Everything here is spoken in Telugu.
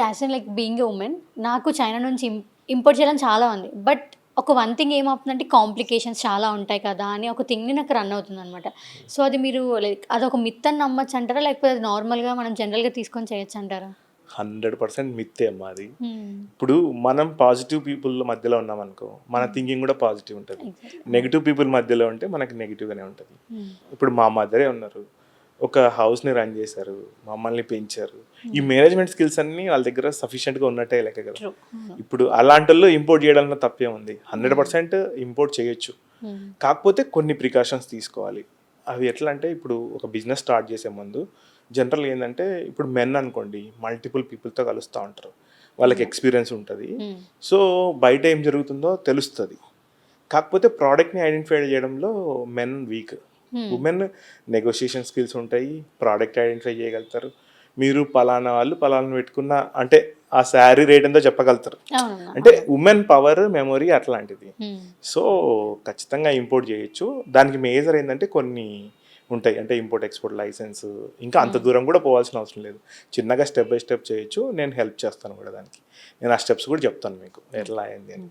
As in like being a women నాకు చైనా నుంచి ఇంపోర్ట్ చేయడం చాలా ఉంది. బట్ ఒక వన్ థింగ్ ఏమవుతుందంటే కాంప్లికేషన్స్ చాలా ఉంటాయి కదా అని ఒక థింగ్‌ని నాకు రన్ అవుతుందనమాట. సో, అది మీరు లైక్ అదొక మిత్ అని నమ్మొచ్చంటారా? లేకపోతే అది నార్మల్‌గా మనం జనరల్‌గా తీసుకొని చేయొచ్చంటారా? 100% మిత్తే అమ్మా అది. హ్మ్. ఇప్పుడు మనం పాజిటివ్ పీపుల్ మధ్యలో ఉన్నామనుకో, మన థింకింగ్ కూడా పాజిటివ్ ఉంటది. ఎగ్జాక్ట్‌లీ. నెగెటివ్ పీపుల్ మధ్యలో ఉంటే మనకి నెగెటివ్‌గానే ఉంటది. హ్మ్. ఇప్పుడు మా మదరే ఉన్నారు. ఒక హౌస్‌ని రన్ చేశారు. మమ్మల్ని పెంచారు. ఈ హ్మ్. మేనేజ్‌మెంట్ స్కిల్స్ అన్నీ వాళ్ళ దగ్గర సఫిషియెంట్‌గా ఉన్నట్టే లెక్క కదా! ట్రూ. అవును. ఇప్పుడు అలాంటోళ్ళు ఇంపోర్ట్ చేయడంలో తప్పేముంది? హ్మ్. 100% ఇంపోర్ట్ చేయొచ్చు. హ్మ్. కాకపోతే కొన్ని ప్రికాషన్స్ తీసుకోవాలి. అవి ఎట్లా అంటే ఇప్పుడు ఒక బిజినెస్ స్టార్ట్ చేసే ముందు జనరల్‌గా ఏందంటే ఇప్పుడు మెన్ అనుకోండి మల్టిపుల్ పీపుల్‌తో కలుస్తా ఉంటారు. వాళ్ళకి యాహ్! ఎక్స్‌పీరియన్స్ ఉంటది. హ్మ్. సో, బయట ఏం జరుగుతుందో తెలుస్తది. కాకపోతే ప్రోడక్ట్‌ని ఐడెంటిఫై చేయడంలో మెన్ వీక్. హ్మ్. వుమెన్ నెగోషియేషన్ స్కిల్స్ ఉంటాయి. ప్రోడక్ట్ ఐడెంటిఫై చేయగలుగుతారు. మీరు పలానా వాళ్ళు పలానా పెట్టుకున్న అంటే ఆ శారీ రేట్ ఎంతో చెప్పగలుగుతారు. అవునవును. అంటే అవును. వుమెన్ పవర్, మెమరీ అట్లాంటిది. హ్మ్. సో, ఖచ్చితంగా ఇంపోర్ట్ చేయొచ్చు. దానికి మేజర్ ఏందంటే కొన్ని ఉంటాయి. అంటే ఇంపోర్ట్, ఎక్స్‌పోర్ట్ లైసెన్స్ ఇంకా అంత హ్మ్. దూరం కూడా పోవాల్సిన అవసరం లేదు. చిన్నగా స్టెప్ బై స్టెప్ చేయొచ్చు. నేను హెల్ప్ చేస్తాను కూడా దానికి. నేను ఆ స్టెప్స్ కూడా చెప్తాను మీకు ఎట్లా అయింది అని.